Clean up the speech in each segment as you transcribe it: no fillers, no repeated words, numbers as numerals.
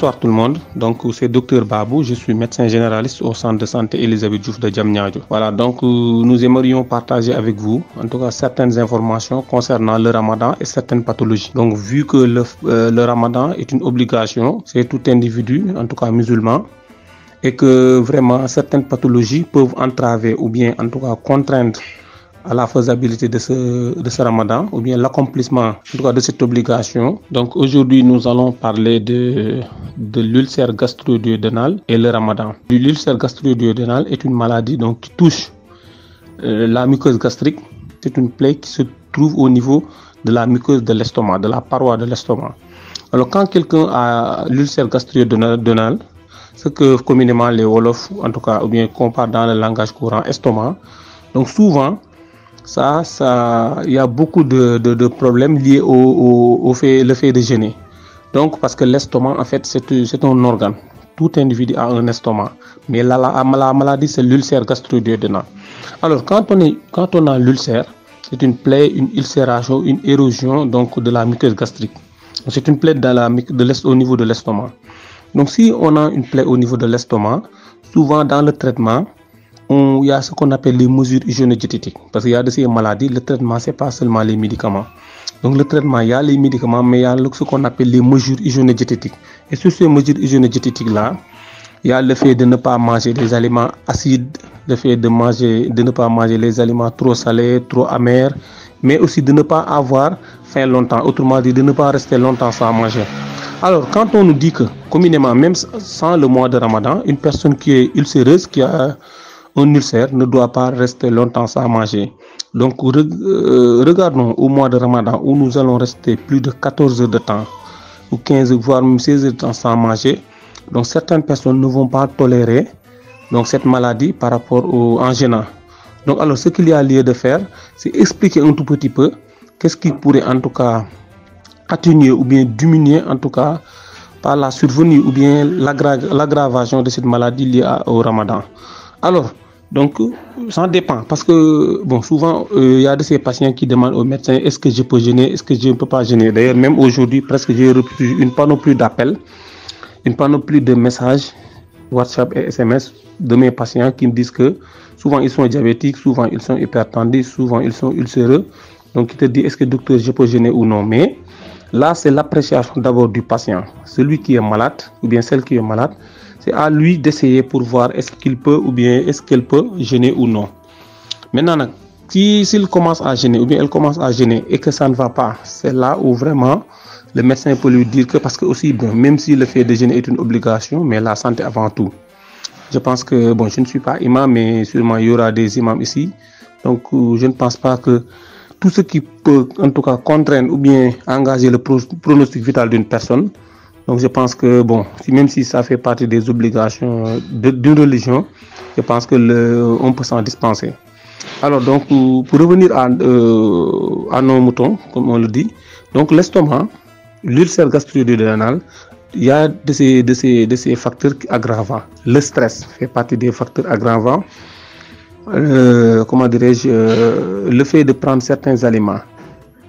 Bonsoir tout le monde, donc c'est Dr Babou, je suis médecin généraliste au centre de santé Elisabeth Diouf de Diamniadio. Voilà, donc nous aimerions partager avec vous en tout cas certaines informations concernant le ramadan et certaines pathologies. Donc vu que le ramadan est une obligation, c'est tout individu, en tout cas musulman, et que vraiment certaines pathologies peuvent entraver ou bien en tout cas contraindre à la faisabilité de ce ramadan ou bien l'accomplissement en tout cas de cette obligation. Donc aujourd'hui nous allons parler de l'ulcère gastro-duodénal et le ramadan. L'ulcère gastro-duodénal est une maladie donc qui touche la muqueuse gastrique. C'est une plaie qui se trouve au niveau de la muqueuse de l'estomac, de la paroi de l'estomac. Alors quand quelqu'un a l'ulcère gastro-duodénal, ce que communément les Wolofs en tout cas ou bien qu'on parle dans le langage courant estomac, donc souvent il y a beaucoup de problèmes liés au fait de jeûner. Donc parce que l'estomac en fait c'est un organe. Tout individu a un estomac, mais la maladie c'est l'ulcère gastro-duodénal. Alors quand on a l'ulcère, c'est une plaie, une ulcération, une érosion donc de la muqueuse gastrique. C'est une plaie au niveau de l'estomac. Donc si on a une plaie au niveau de l'estomac, souvent dans le traitement, il y a ce qu'on appelle les mesures hygiéno-diététiques. Parce qu'il y a de ces maladies, le traitement, ce n'est pas seulement les médicaments. Donc le traitement, il y a les médicaments, mais il y a ce qu'on appelle les mesures hygiéno-diététiques. Et sur ces mesures hygiéno-diététiques-là, il y a le fait de ne pas manger des aliments acides, le fait de ne pas manger les aliments trop salés, trop amers, mais aussi de ne pas avoir faim longtemps. Autrement dit, de ne pas rester longtemps sans manger. Alors, quand on nous dit que, communément, même sans le mois de Ramadan, une personne qui est ulcéreuse, qui a un ulcère, ne doit pas rester longtemps sans manger. Donc, regardons au mois de Ramadan où nous allons rester plus de 14 heures de temps, ou 15, voire même 16 heures de temps sans manger. Donc, certaines personnes ne vont pas tolérer donc, cette maladie par rapport en gênant. Donc, alors, ce qu'il y a lieu de faire, c'est expliquer un tout petit peu qu'est-ce qui pourrait en tout cas atténuer ou bien diminuer en tout cas par la survenue ou bien l'aggravation de cette maladie liée au Ramadan. Alors, donc, ça dépend parce que, bon, souvent, il y a de ces patients qui demandent au médecin est-ce que je peux jeûner, est-ce que je ne peux pas jeûner. D'ailleurs, même aujourd'hui, presque j'ai reçu une panoplie d'appels, une panoplie de messages, WhatsApp et SMS de mes patients qui me disent que souvent ils sont diabétiques, souvent ils sont hypertendus, souvent ils sont ulcéreux. Donc, ils te disent est-ce que docteur, je peux jeûner ou non. Mais là, c'est l'appréciation d'abord du patient. Celui qui est malade ou bien celle qui est malade, c'est à lui d'essayer pour voir est-ce qu'il peut ou bien est-ce qu'elle peut jeûner ou non. Maintenant, s'il commence à jeûner ou bien elle commence à jeûner et que ça ne va pas, c'est là où vraiment le médecin peut lui dire que parce que aussi, bon, même si le fait de jeûner est une obligation, mais la santé avant tout. Je pense que, bon, je ne suis pas imam, mais sûrement il y aura des imams ici. Donc, je ne pense pas que tout ce qui peut en tout cas contraindre ou bien engager le pronostic vital d'une personne. Donc je pense que bon, même si ça fait partie des obligations d'une religion, je pense que on peut s'en dispenser. Alors donc pour revenir à nos moutons, comme on le dit, donc l'estomac, l'ulcère gastro-duodénal, il y a de ces facteurs aggravants. Le stress fait partie des facteurs aggravants. Comment dirais-je, le fait de prendre certains aliments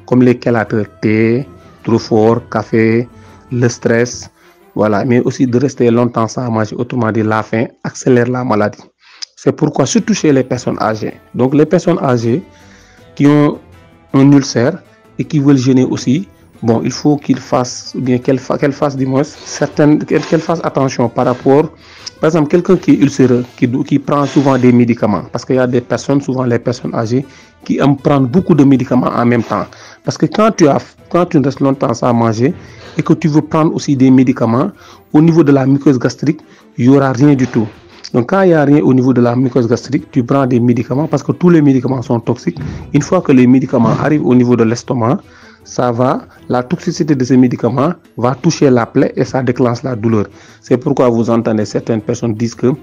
comme les chélateurs, thé, trop fort, café, le stress, voilà, mais aussi de rester longtemps sans manger, autrement dit la faim, accélère la maladie. C'est pourquoi, surtout chez les personnes âgées. Donc les personnes âgées qui ont un ulcère et qui veulent jeûner aussi, bon, il faut qu'ils fassent, ou bien qu'elles fassent du moins qu'elles fassent attention par rapport, par exemple, quelqu'un qui est ulcéreux, qui prend souvent des médicaments, parce qu'il y a des personnes, souvent les personnes âgées, qui aiment prendre beaucoup de médicaments en même temps. Parce que quand tu restes longtemps sans manger et que tu veux prendre aussi des médicaments, au niveau de la muqueuse gastrique, il n'y aura rien du tout. Donc quand il n'y a rien au niveau de la muqueuse gastrique, tu prends des médicaments parce que tous les médicaments sont toxiques. Une fois que les médicaments arrivent au niveau de l'estomac, la toxicité de ces médicaments va toucher la plaie et ça déclenche la douleur. C'est pourquoi vous entendez certaines personnes disent que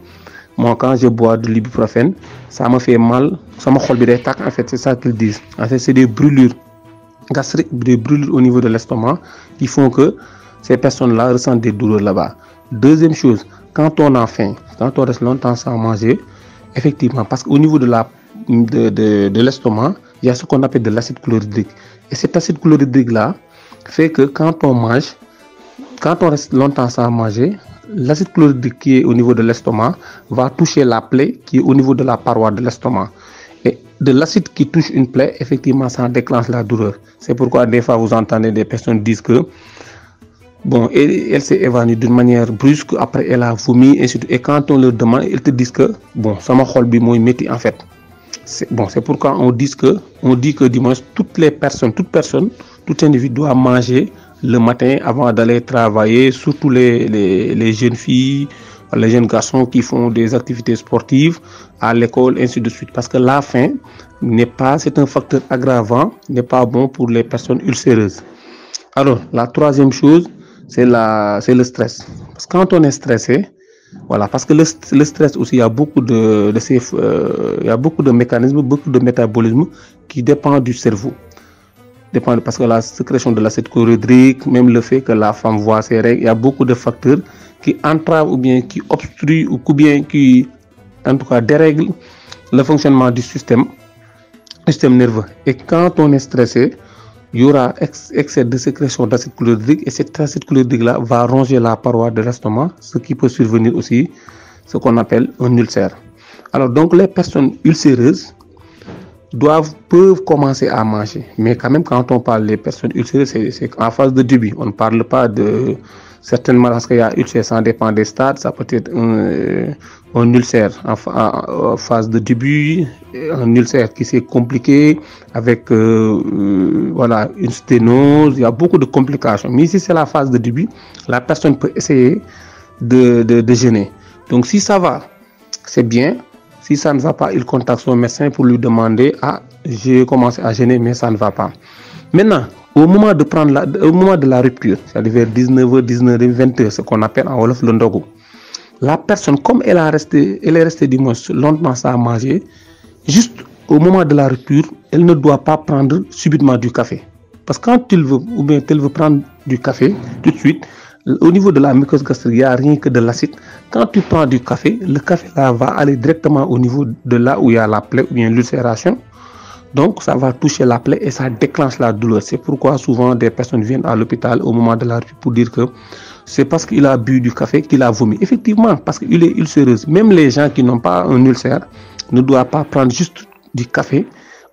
moi quand je bois de l'ibuprofène, ça me fait mal, ça me fait mal. En fait, c'est ça qu'ils disent. En fait, c'est des brûlures gastriques, des brûlures au niveau de l'estomac qui font que ces personnes-là ressentent des douleurs là-bas. Deuxième chose, quand on a faim, quand on reste longtemps sans manger, effectivement, parce qu'au niveau de l'estomac, il y a ce qu'on appelle de l'acide chlorhydrique. Et cet acide chlorhydrique-là fait que quand on mange, quand on reste longtemps sans manger, l'acide chlorhydrique qui est au niveau de l'estomac va toucher la plaie qui est au niveau de la paroi de l'estomac. Et de l'acide qui touche une plaie, effectivement, ça déclenche la douleur. C'est pourquoi des fois vous entendez des personnes dire que bon, elle s'est évanouie d'une manière brusque, après elle a vomi, et quand on leur demande, ils te disent que bon, ça m'a xol bi moy metti en fait. C'est pourquoi on dit que dimanche, tout individu doit manger le matin avant d'aller travailler, surtout les jeunes filles, les jeunes garçons qui font des activités sportives à l'école, ainsi de suite. Parce que la faim c'est un facteur aggravant, n'est pas bon pour les personnes ulcéreuses. Alors, la troisième chose, c'est le stress. Parce que quand on est stressé, voilà, parce que le stress aussi, il y a beaucoup de mécanismes, beaucoup de métabolisme qui dépendent du cerveau. Parce que la sécrétion de l'acide chlorhydrique, même le fait que la femme voit ses règles, il y a beaucoup de facteurs qui entravent ou bien qui obstruent ou bien qui, en tout cas, dérèglent le fonctionnement du système nerveux. Et quand on est stressé, il y aura excès de sécrétion d'acide chlorhydrique et cet acide chlorhydrique-là va ronger la paroi de l'estomac, ce qui peut survenir aussi, ce qu'on appelle un ulcère. Alors donc les personnes ulcéreuses peuvent commencer à manger, mais quand même quand on parle des personnes ulcéreuses, c'est en phase de début. On ne parle pas de certainement parce qu'il y a ulcère, ça dépend des stades, ça peut être un ulcère en phase de début, un ulcère qui s'est compliqué avec voilà, une sténose, il y a beaucoup de complications. Mais si c'est la phase de début, la personne peut essayer de jeûner. Donc si ça va, c'est bien. Si ça ne va pas, il contacte son médecin pour lui demander « Ah, j'ai commencé à jeûner, mais ça ne va pas. » Maintenant, au moment de la rupture, c'est-à-dire vers 19h, 19h, 20h, ce qu'on appelle en Wolof le ndogu, la personne, comme elle est restée du moins longtemps sans manger, juste au moment de la rupture, elle ne doit pas prendre subitement du café. Parce que quand elle veut prendre du café, tout de suite, au niveau de la muqueuse gastrique, il n'y a rien que de l'acide. Quand tu prends du café, le café là va aller directement au niveau de là où il y a la plaie ou bien l'ulcération. Donc ça va toucher la plaie et ça déclenche la douleur. C'est pourquoi souvent des personnes viennent à l'hôpital au moment de la rupture pour dire que c'est parce qu'il a bu du café qu'il a vomi. Effectivement, parce qu'il est ulcéreuse. Même les gens qui n'ont pas un ulcère ne doivent pas prendre juste du café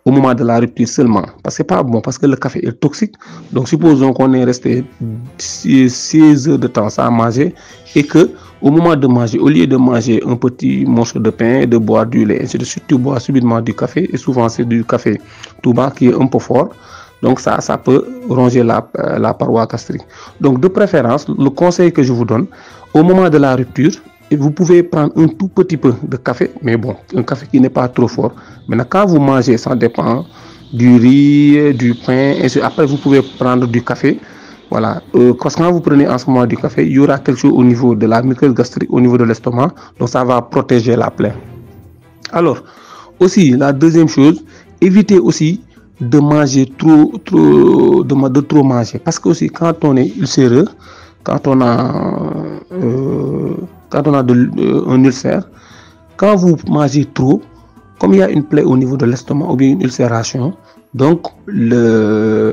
au moment de la rupture seulement. Parce que c'est pas bon, parce que le café est toxique. Donc supposons qu'on est resté 6 heures de temps sans manger et que au moment de manger, au lieu de manger un petit morceau de pain, de boire du lait, ainsi de suite, tu bois subitement du café et souvent c'est du café tout bas qui est un peu fort. Donc ça peut ronger la paroi gastrique. Donc de préférence, le conseil que je vous donne, au moment de la rupture, vous pouvez prendre un tout petit peu de café, mais bon, un café qui n'est pas trop fort. Maintenant, quand vous mangez, ça dépend du riz, du pain, et après vous pouvez prendre du café. Voilà, parce que quand vous prenez en ce moment du café, il y aura quelque chose au niveau de la muqueuse gastrique, au niveau de l'estomac, donc ça va protéger la plaie. Alors, aussi, la deuxième chose, évitez aussi de manger de trop manger, parce que aussi quand on est ulcéreux, quand on a un ulcère, quand vous mangez trop, comme il y a une plaie au niveau de l'estomac ou bien une ulcération, donc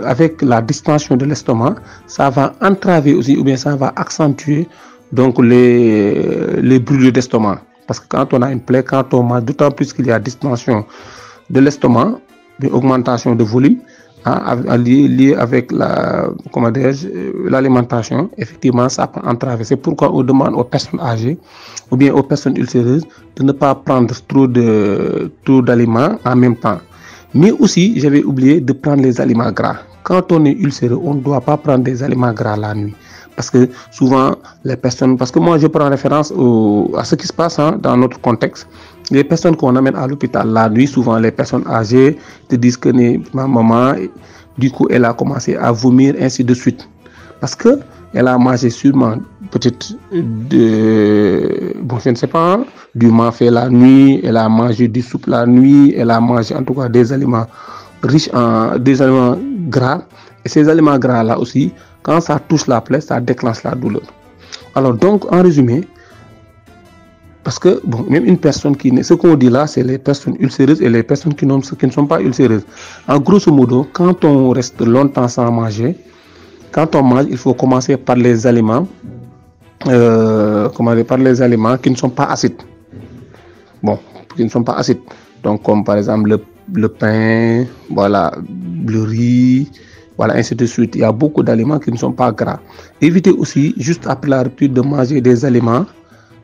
avec la distension de l'estomac, ça va entraver aussi ou bien ça va accentuer donc les brûlures d'estomac. Parce que quand on a une plaie, quand on mange, d'autant plus qu'il y a distension de l'estomac, une augmentation de volume, lié avec l'alimentation, effectivement, ça peut entraver. C'est pourquoi on demande aux personnes âgées ou bien aux personnes ulcéreuses de ne pas prendre trop d'aliments en même temps. Mais aussi, j'avais oublié de prendre les aliments gras. Quand on est ulcéreux, on ne doit pas prendre des aliments gras la nuit. Parce que souvent, les personnes, parce que moi je prends référence à ce qui se passe dans notre contexte, les personnes qu'on amène à l'hôpital la nuit, souvent les personnes âgées te disent que ma maman, du coup, elle a commencé à vomir, ainsi de suite. Parce que elle a mangé sûrement peut-être je ne sais pas, du mafé la nuit, elle a mangé du soupe la nuit, elle a mangé en tout cas des aliments riches des aliments gras. Et ces aliments gras là aussi, quand ça touche la plaie, ça déclenche la douleur. Alors donc, en résumé, parce que bon, même une personne ce qu'on dit là, c'est les personnes ulcéreuses et les personnes qui ne sont pas ulcéreuses. En grosso modo, quand on reste longtemps sans manger, quand on mange, il faut commencer par les aliments, par les aliments qui ne sont pas acides. Bon, qui ne sont pas acides. Donc, comme par exemple le pain, voilà, le riz, voilà, ainsi de suite. Il y a beaucoup d'aliments qui ne sont pas gras. Évitez aussi, juste après la rupture, de manger des aliments,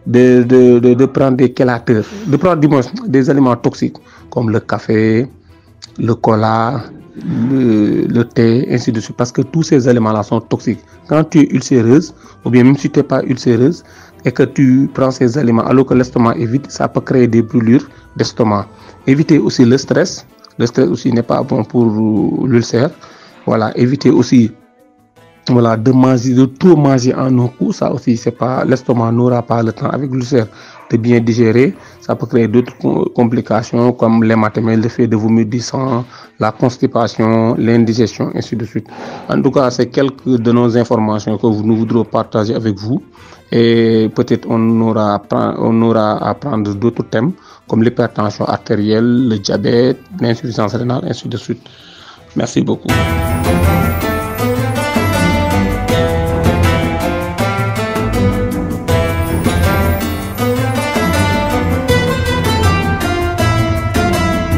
de prendre des chélateurs, de prendre des aliments toxiques, comme le café, le cola, le thé, ainsi de suite. Parce que tous ces aliments-là sont toxiques. Quand tu es ulcéreuse, ou bien même si tu n'es pas ulcéreuse, et que tu prends ces aliments alors que l'estomac est vide, ça peut créer des brûlures d'estomac. Évitez aussi le stress. Le stress aussi n'est pas bon pour l'ulcère. Voilà, évitez aussi, voilà, de tout manger en un coup. Ça aussi, c'est pas, l'estomac n'aura pas le temps avec l'ulcère de bien digérer. Ça peut créer d'autres complications comme l'hématome, le fait de vomir du sang, la constipation, l'indigestion, ainsi de suite. En tout cas, c'est quelques de nos informations que nous voudrons partager avec vous. Et peut-être on aura à prendre d'autres thèmes comme l'hypertension artérielle, le diabète, l'insuffisance rénale, ainsi de suite. Merci beaucoup.